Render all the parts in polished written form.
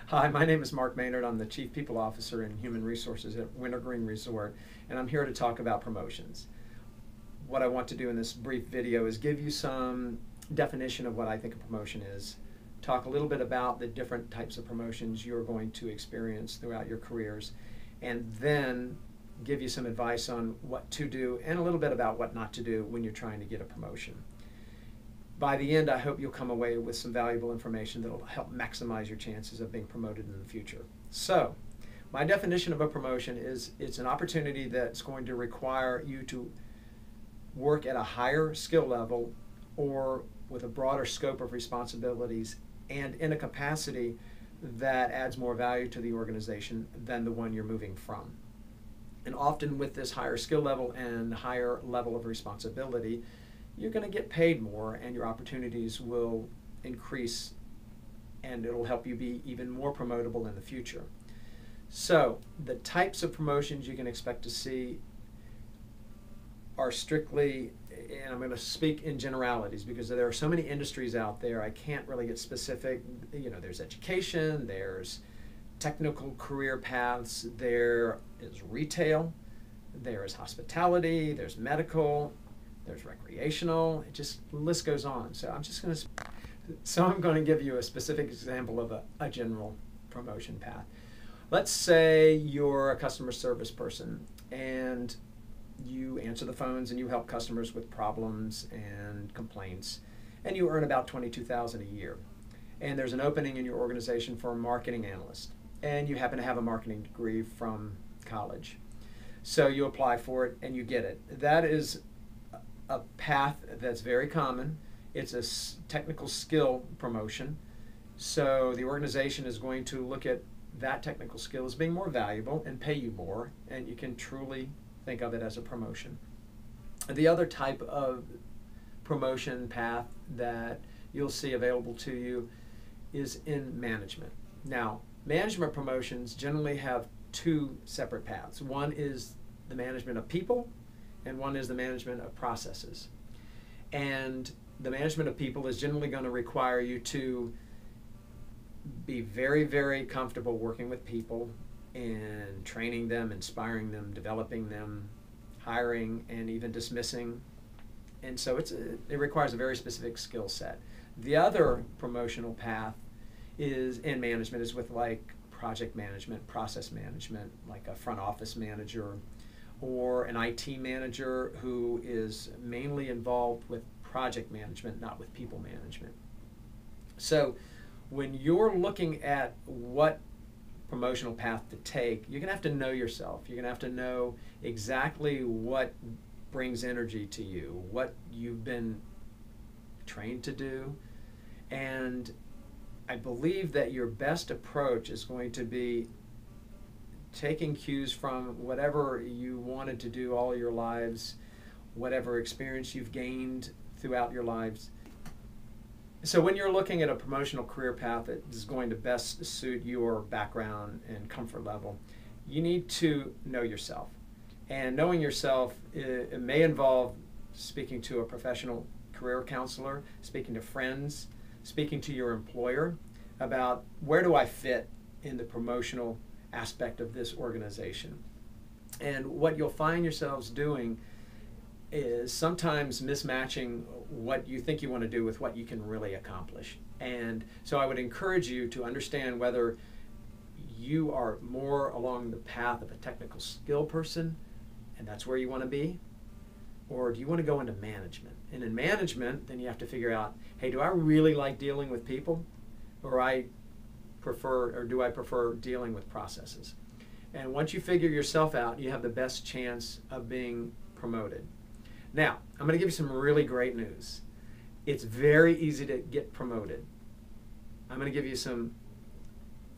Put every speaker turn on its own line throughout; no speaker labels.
Hi, my name is Mark Maynard. I'm the Chief People Officer in Human Resources at Wintergreen Resort, and I'm here to talk about promotions. What I want to do in this brief video is give you some definition of what I think a promotion is, talk a little bit about the different types of promotions you're going to experience throughout your careers, and then give you some advice on what to do and a little bit about what not to do when you're trying to get a promotion. By the end, I hope you'll come away with some valuable information that will help maximize your chances of being promoted in the future. So, my definition of a promotion is it's an opportunity that's going to require you to work at a higher skill level or with a broader scope of responsibilities and in a capacity that adds more value to the organization than the one you're moving from. And often with this higher skill level and higher level of responsibility, you're going to get paid more and your opportunities will increase, and it'll help you be even more promotable in the future. So the types of promotions you can expect to see are strictly, and I'm going to speak in generalities because there are so many industries out there, I can't really get specific. You know, there's education, there's technical career paths, there is retail, there is hospitality, there's medical, there's recreational, the list goes on. So I'm going to give you a specific example of a general promotion path. Let's say you're a customer service person and you answer the phones and you help customers with problems and complaints, and you earn about $22,000 a year. And there's an opening in your organization for a marketing analyst, and you happen to have a marketing degree from college. So you apply for it and you get it. That is a path that's very common. It's a technical skill promotion. So the organization is going to look at that technical skill as being more valuable and pay you more, and you can truly think of it as a promotion. The other type of promotion path that you'll see available to you is in management. Now, management promotions generally have two separate paths. One is the management of people, and one is the management of processes. And the management of people is generally going to require you to be very, very comfortable working with people and training them, inspiring them, developing them, hiring, and even dismissing. And so it requires a very specific skill set. The other promotional path is in management is with like project management, process management, like a front office manager, or an IT manager who is mainly involved with project management, not with people management. So when you're looking at what promotional path to take, you're going to have to know yourself. You're going to have to know exactly what brings energy to you, what you've been trained to do. And I believe that your best approach is going to be taking cues from whatever you wanted to do all your lives, whatever experience you've gained throughout your lives. So when you're looking at a promotional career path that is going to best suit your background and comfort level, you need to know yourself. And knowing yourself, it may involve speaking to a professional career counselor, speaking to friends, speaking to your employer about where do I fit in the promotional aspect of this organization. And what you'll find yourselves doing is sometimes mismatching what you think you want to do with what you can really accomplish. And so I would encourage you to understand whether you are more along the path of a technical skill person and that's where you want to be, or do you want to go into management? And in management, then you have to figure out, hey, do I really like dealing with people, or do I prefer dealing with processes? And once you figure yourself out, you have the best chance of being promoted. Now, I'm going to give you some really great news. It's very easy to get promoted. I'm going to give you some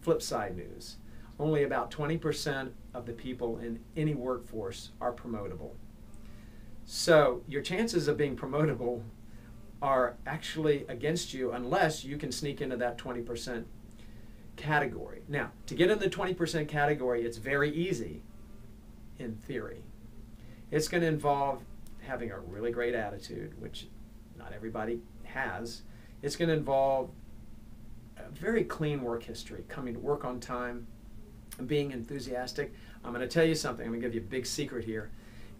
flip side news. Only about 20% of the people in any workforce are promotable. So your chances of being promotable are actually against you unless you can sneak into that 20% category. Now, to get in the 20% category, it's very easy in theory. It's going to involve having a really great attitude, which not everybody has. It's going to involve very clean work history, coming to work on time, being enthusiastic. I'm going to tell you something. I'm going to give you a big secret here.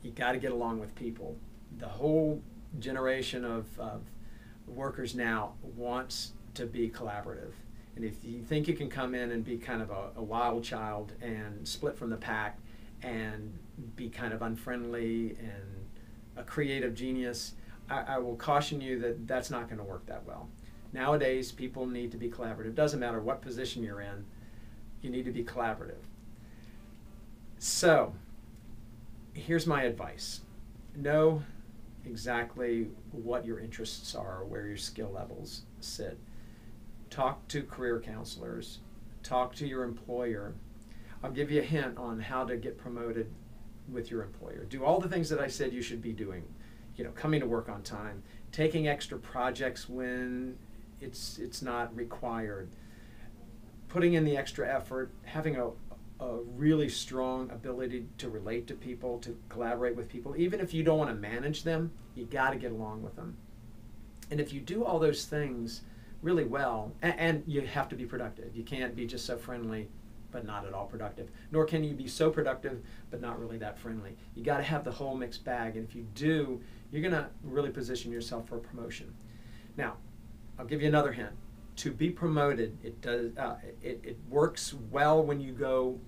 You got to get along with people. The whole generation of workers now wants to be collaborative. And if you think you can come in and be kind of a wild child and split from the pack and be kind of unfriendly and a creative genius, I will caution you that that's not going to work that well. Nowadays, people need to be collaborative. Doesn't matter what position you're in, you need to be collaborative. So, here's my advice. Know exactly what your interests are, where your skill levels sit. Talk to career counselors. Talk to your employer. I'll give you a hint on how to get promoted with your employer. Do all the things that I said you should be doing. You know, coming to work on time, taking extra projects when it's not required, putting in the extra effort, having a really strong ability to relate to people, to collaborate with people. Even if you don't want to manage them, you got to get along with them. And if you do all those things really well, and you have to be productive. You can't be just so friendly but not at all productive. Nor can you be so productive but not really that friendly. You got to have the whole mixed bag, and if you do, you're going to really position yourself for a promotion. Now, I'll give you another hint. To be promoted, it works well when you go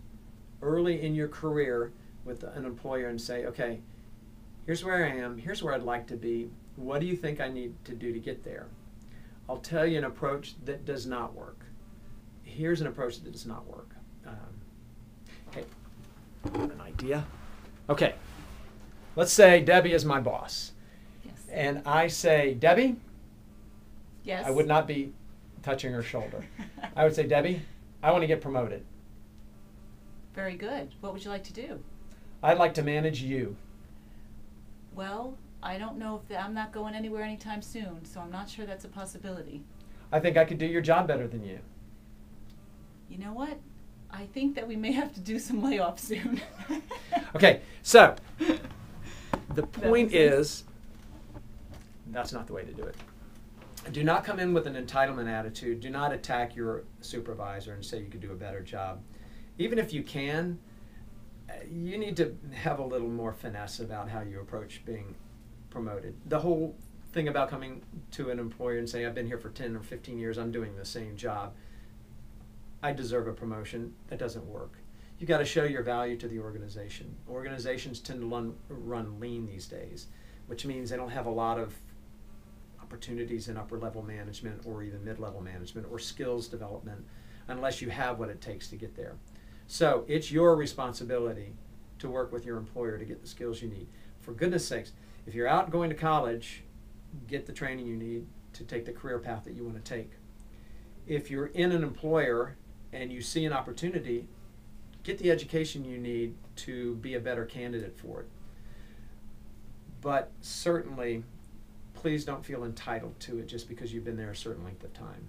early in your career with an employer and say, okay, here's where I am, here's where I'd like to be, what do you think I need to do to get there? I'll tell you an approach that does not work. Here's an approach that does not work. Okay, an idea? Okay, let's say Debbie is my boss.
Yes.
And I say, Debbie?
Yes.
I would not be touching her shoulder. I would say, Debbie, I want to get promoted.
Very good. What would you like to do?
I'd like to manage you.
Well, I don't know if I'm not going anywhere anytime soon, so I'm not sure that's a possibility.
I think I could do your job better than you.
You know what? I think that we may have to do some layoffs soon.
Okay, so the point is, that's not the way to do it. Do not come in with an entitlement attitude. Do not attack your supervisor and say you could do a better job. Even if you can, you need to have a little more finesse about how you approach being promoted. The whole thing about coming to an employer and saying, I've been here for 10 or 15 years, I'm doing the same job, I deserve a promotion, that doesn't work. You got to show your value to the organization. Organizations tend to run lean these days, which means they don't have a lot of opportunities in upper level management or even mid-level management or skills development unless you have what it takes to get there. So it's your responsibility to work with your employer to get the skills you need. For goodness sakes, if you're out going to college, get the training you need to take the career path that you want to take. If you're in an employer and you see an opportunity, get the education you need to be a better candidate for it. But certainly, please don't feel entitled to it just because you've been there a certain length of time.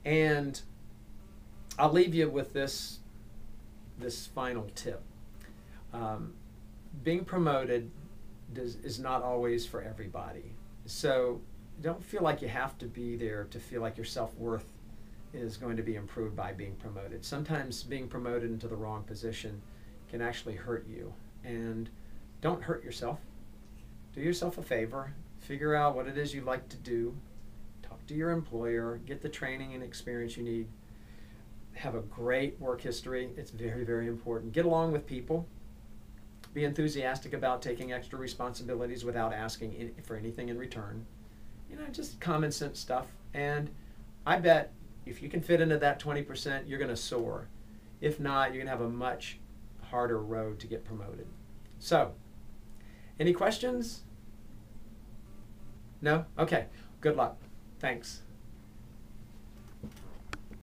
And I'll leave you with this final tip. Being promoted is not always for everybody. So don't feel like you have to be there to feel like your self-worth is going to be improved by being promoted. Sometimes being promoted into the wrong position can actually hurt you. And don't hurt yourself. Do yourself a favor. Figure out what it is you like to do. Talk to your employer. Get the training and experience you need. Have a great work history. It's very, very important. Get along with people. Be enthusiastic about taking extra responsibilities without asking for anything in return. You know, just common sense stuff. And I bet if you can fit into that 20%, you're going to soar. If not, you're going to have a much harder road to get promoted. So, any questions? No? Okay. Good luck. Thanks.